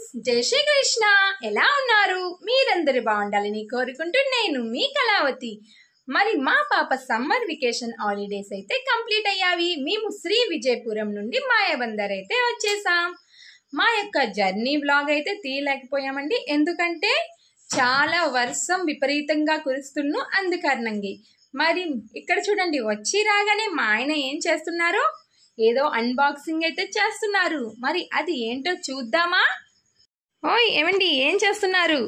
Friends, జై శ్రీ కృష్ణ. ఎలా ఉన్నారు? మీరందరూ బాగుండాలని కోరుకుంటూ నేను మీ కళావతి. మరి మా పాప సమ్మర్ వెకేషన్ హాలిడేస్ అయితే కంప్లీట్ అయ్యావి. మేము శ్రీ విజయపురం నుండి మాయాబందర్ అయితే వచ్చేసాం. మా యొక్క జర్నీ వ్లాగ్ అయితే తీయలేకపోయామండి, ఎందుకంటే చాలా వర్షం విపరీతంగా కురుస్తున్నా అందుకారణంగా. మరి ఇక్కడ చూడండి, వచ్చి రాగానే మా ఆయన ఏం చేస్తున్నారు, ఏదో అన్బాక్సింగ్ అయితే చేస్తున్నారు. మరి అది ఏంటో చూద్దామా? ఓయ్ ఏమండి, ఏం చేస్తున్నారు?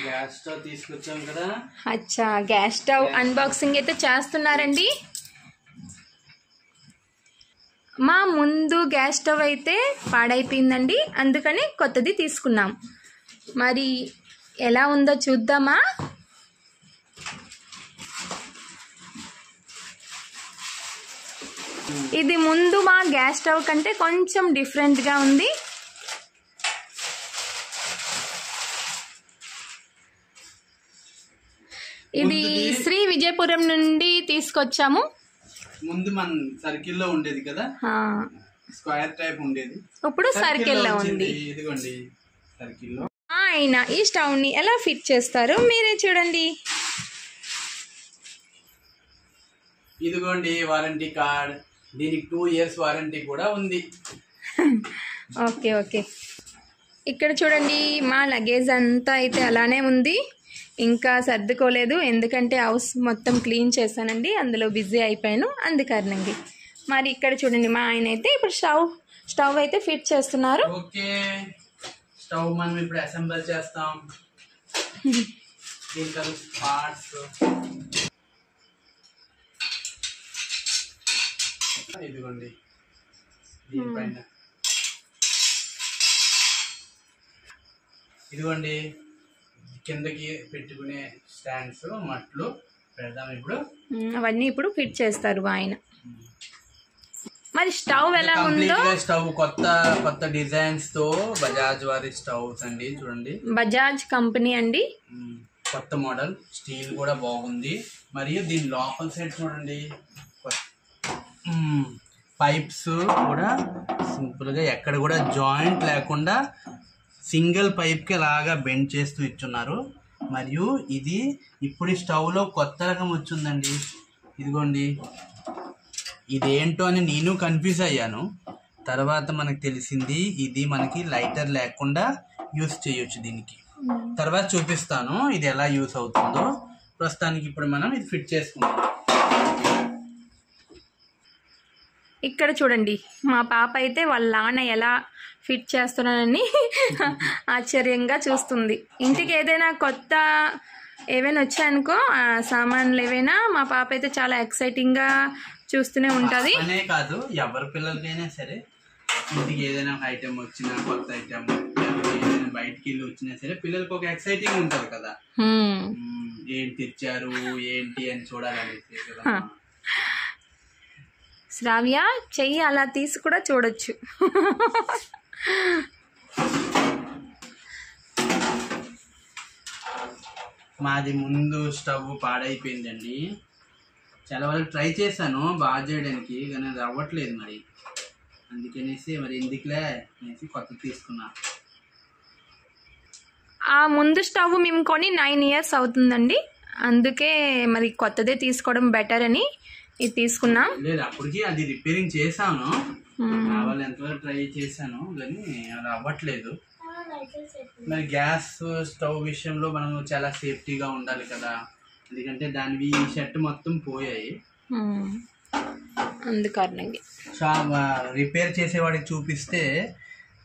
గ్యాస్ స్టవ్ తీసుకొచ్చాం కదా. అచ్చా, గ్యాస్ స్టవ్ అన్బాక్సింగ్ అయితే చేస్తున్నారండి. మా ముందు గ్యాస్ స్టవ్ అయితే పాడైపోయిందండి, అందుకని కొత్తది తీసుకున్నాం. మరి ఎలా ఉందో చూద్దామా? ఇది ముందు మా గ్యాస్ స్టవ్ కంటే కొంచెం డిఫరెంట్గా ఉంది. ఇది శ్రీ విజయపురం నుండి తీసుకొచ్చాము. ముందు మన సర్కిల్ లో ఉండేది కదా, స్క్వేర్ టైప్ ఉండేది, ఇప్పుడు సర్కిల్ లో ఉంది. ఇదిగోండి సర్కిల్ లో. ఆయన ఈ స్టవ్ ని ఎలా ఫిట్ చేస్తారో మీరే చూడండి. ఇదిగోండి వారంటీ కార్డ్, దీనికి 2 years వారంటీ కూడా ఉంది. Okay okay. ఇక్కడ చూడండి, మా లగేజ్ అంతా అయితే అలానే ఉంది, ఇంకా సర్దుకోలేదు, ఎందుకంటే హౌస్ మొత్తం క్లీన్ చేశానండి, అందులో బిజీ అయిపోయాను అందుకారణంగా. మరి ఇక్కడ చూడండి, మా ఆయన అయితే ఇప్పుడు స్టవ్ అయితే ఫిట్ చేస్తున్నారు. ఓకే, స్టవ్ మనం ఇప్పుడు అసెంబుల్ చేస్తాం. పార్ట్స్ ఇదిగోండి, దీనిపైన ఇదిగోండి కిందకి పెట్టుకునే స్టాండ్స్, మట్లు పెడదాం ఇప్పుడు. అవన్నీ ఇప్పుడు ఫిట్ చేస్తారు ఆయన. మరి స్టవ్ ఎలా ఉందో? స్టవ్ కొత్త డిజైన్స్ తో బజాజ్ వారి స్టవ్స్ అండి, చూడండి. బజాజ్ కంపెనీ అండి, కొత్త మోడల్, స్టీల్ కూడా బాగుంది. మరియు దీని లోపల సైడ్ చూడండి, పైప్స్ కూడా సింపుల్ గా ఎక్కడ కూడా జాయింట్ లేకుండా సింగిల్ పైప్ కి లాగా బెండ్ చేస్తూ ఇచ్చున్నారు. మరియు ఇది ఇప్పుడు స్టవ్ లో కొత్త రకం వచ్చిందండి. ఇదిగోండి, ఇదేంటో అని నేను కన్ఫ్యూజ్ అయ్యాను, తర్వాత మనకు తెలిసింది ఇది మనకి లైటర్ లేకుండా యూస్ చేయొచ్చు దీనికి. తర్వాత చూపిస్తాను ఇది ఎలా యూస్ అవుతుందో. ప్రస్తుతానికి ఇప్పుడు మనం ఇది ఫిట్ చేసుకుందాం. ఇక్కడ చూడండి, మా పాప అయితే వాళ్ళ నాన్న ఎలా ఫిట్ చేస్తున్నానని ఆశ్చర్యంగా చూస్తుంది. ఇంటికి ఏదైనా కొత్త ఏవైనా వచ్చాయనుకో, సామాన్లు ఏవైనా, మా పాప అయితే చాలా ఎక్సైటింగ్గా చూస్తూనే ఉంటుంది. అనే కాదు, ఎవరి పిల్లలకైనా సరే ఇంటికి ఏదైనా ఒక ఐటెం వచ్చినా, కొత్త ఐటెం ఏదైనా బయటికి వెళ్ళి వచ్చినా సరే పిల్లలకి ఒక ఎక్సైటింగ్ ఉంటుంది కదా, ఏంటి తెచ్చారు ఏంటి అని చూడాలనేసి. శ్రావ్య, చెయ్యి అలా తీసి కూడా చూడొచ్చు. మాది ముందు స్టవ్ పాడైపోయిందండి. చాలా వరకు ట్రై చేశాను బాగా చేయడానికి, కానీ అది అవ్వట్లేదు. మరి అందుకనేసి మరి ఎందుకులే అనేసి కొత్త తీసుకున్నా. ఆ ముందు స్టవ్ మేము కొని 9 years అవుతుందండి, అందుకే మరి కొత్తదే తీసుకోవడం బెటర్ అని ఇది తీసుకున్నాం. లేదు, అప్పటికి అది రిపేరింగ్ చేశాను, కావాలి ఎంతవరకు ట్రై చేశాను, కానీ అది అవ్వట్లేదు. మరి గ్యాస్ స్టవ్ విషయంలో మనం చాలా సేఫ్టీగా ఉండాలి కదా, ఎందుకంటే దానివి షర్ట్ మొత్తం పోయాయి. అందుకారణంగా రిపేర్ చేసేవాడికి చూపిస్తే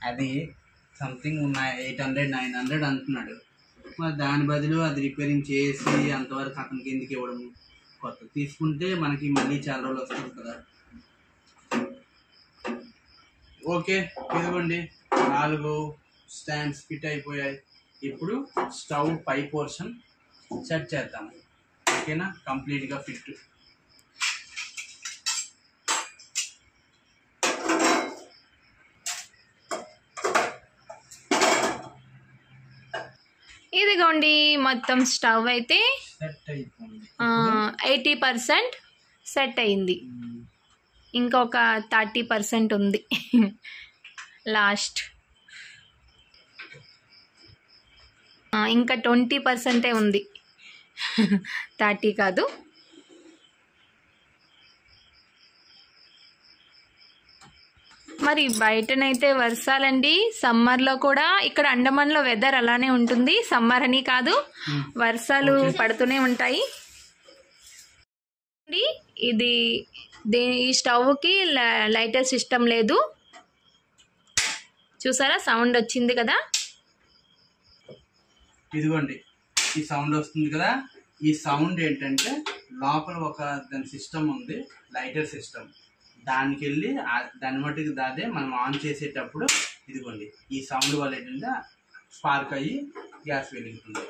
అది సంథింగ్ 800-900 అంటున్నాడు. మరి దాని బదులు అది రిపేరింగ్ చేసి అంతవరకు అతనికి ఎందుకు ఇవ్వడము, కొత్త తీసుకుంటే మనకి మళ్ళీ చాలా రోజులు వస్తుంది కదా. ఓకే, ఇదిగోండి 4 స్టాండ్స్ ఫిట్ అయిపోయాయి. ఇప్పుడు స్టవ్ పై పోర్షన్ సెట్ చేద్దాం. ఓకేనా, కంప్లీట్గా ఫిట్. ఇదిగోండి, మొత్తం స్టవ్ అయితే సెట్ అయిపోయింది. 80% సెట్ అయింది, ఇంకొక 30% ఉంది లాస్ట్. ఇంకా 20% ఉంది, 30 కాదు. మరి బయటనైతే వర్షాలండి. సమ్మర్లో కూడా ఇక్కడ అండమాన్లో వెదర్ అలానే ఉంటుంది. సమ్మర్ అని కాదు, వర్షాలు పడుతూనే ఉంటాయి. ఇది ఈ స్టవ్కి లైటర్ సిస్టమ్ లేదు. చూసారా సౌండ్ వచ్చింది కదా, ఇదిగోండి ఈ సౌండ్ వస్తుంది కదా. ఈ సౌండ్ ఏంటంటే లోపల ఒక దాని సిస్టమ్ ఉంది, లైటర్ సిస్టమ్. దానికి వెళ్ళి దాని మట్టుకు దాదే మనం ఆన్ చేసేటప్పుడు ఇదిగోండి ఈ సౌండ్ వల్ల ఏంటంటే స్పార్క్ అయ్యి గ్యాస్ వెలుగుతుంది.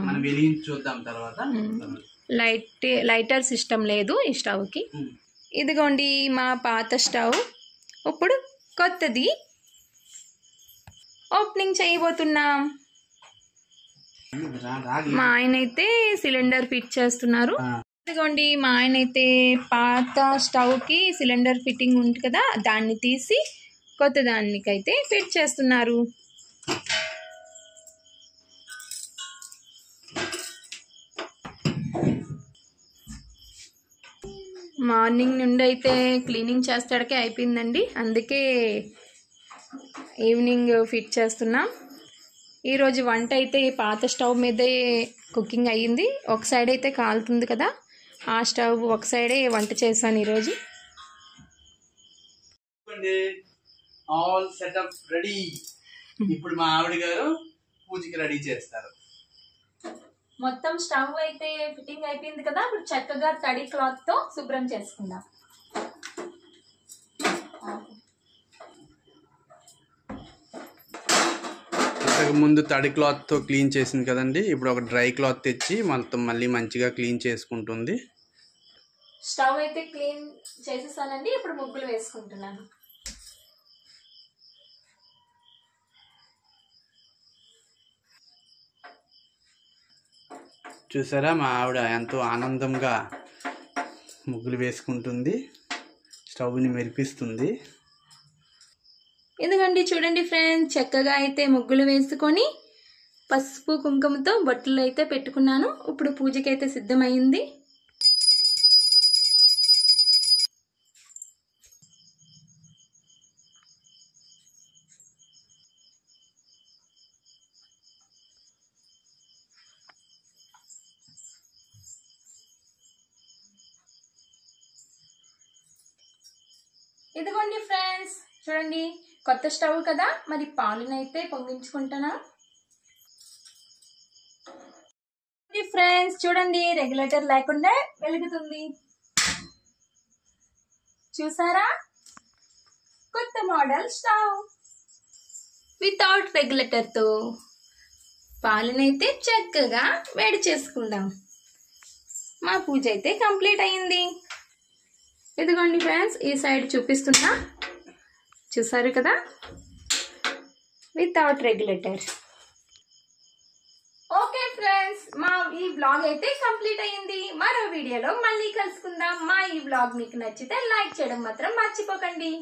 మనం వెలిగించి చూద్దాం తర్వాత. లైటర్ సిస్టమ్ లేదు ఈ స్టవ్కి. ఇదిగోండి మా పాత స్టవ్ ఇప్పుడు కొత్తది ఓపెనింగ్ చేయబోతున్నాం. మా ఆయన అయితే సిలిండర్ ఫిట్ చేస్తున్నారు. ఇదిగోండి మా ఆయన అయితే పాత స్టవ్కి సిలిండర్ ఫిట్టింగ్ ఉంది కదా, దాన్ని తీసి కొత్త దానికైతే ఫిట్ చేస్తున్నారు. మార్నింగ్ నుండి అయితే క్లీనింగ్ చేస్తాడికే అయిపోయిందండి, అందుకే ఈవినింగ్ ఫిట్ చేస్తున్నాం. ఈరోజు వంట అయితే పాత స్టవ్ మీదే కుకింగ్ అయ్యింది. ఒక సైడ్ అయితే కాలుతుంది కదా, ఆ స్టవ్ ఒక సైడే వంట చేశాను ఈరోజు. All setup ready. ఇప్పుడు మా ఆవిడ గారు పూజకి రెడీ చేస్తారు. మొత్తం స్టవ్ అయితే ఫిట్టింగ్ అయిపోయింది కదా, ఇప్పుడు చక్కగా తడి క్లాత్ తో శుభ్రం చేసుకుందాం. ఇంతకు ముందు తడి క్లాత్ తో క్లీన్ చేసింది కదండి, ఇప్పుడు ఒక డ్రై క్లాత్ తెచ్చి మొత్తం మళ్ళీ మంచిగా క్లీన్ చేసుకుంటుంది. స్టవ్ అయితే క్లీన్ చేసేసానండి, ఇప్పుడు ముగ్గులు వేసుకుంటున్నాను. చూసారా మా ఆవిడ ఎంతో ఆనందంగా ముగ్గులు వేసుకుంటుంది, స్టవ్ని మెరిపిస్తుంది. ఎందుకండి చూడండి ఫ్రెండ్స్, చక్కగా అయితే ముగ్గులు వేసుకొని పసుపు కుంకుమతో బొట్టలు అయితే పెట్టుకున్నాను. ఇప్పుడు పూజకి అయితే సిద్ధమైంది. ఇదిగోండి ఫ్రెండ్స్ చూడండి, కొత్త స్టవ్ కదా, మరి పాలునైతే పొంగించుకుంటున్నా. ఫ్రెండ్స్ చూడండి, రెగ్యులేటర్ లేకుండా వెలుగుతుంది. చూసారా, కొత్త మోడల్ స్టవ్ వితౌట్ రెగ్యులేటర్ తో పాలునైతే చక్కగా వేడి చేసుకుందాం. మా పూజ అయితే కంప్లీట్ అయింది. ఇదిగోండి ఫ్రెండ్స్, ఈ సైడ్ చూపిస్తున్నా, చూసారు కదా, వితౌట్ రెగ్యులేటర్. ఓకే ఫ్రెండ్స్, మా ఈ బ్లాగ్ అయితే కంప్లీట్ అయ్యింది. మరో వీడియోలో మళ్ళీ కలుసుకుందాం. మా ఈ బ్లాగ్ మీకు నచ్చితే లైక్ చేయడం మాత్రం మర్చిపోకండి.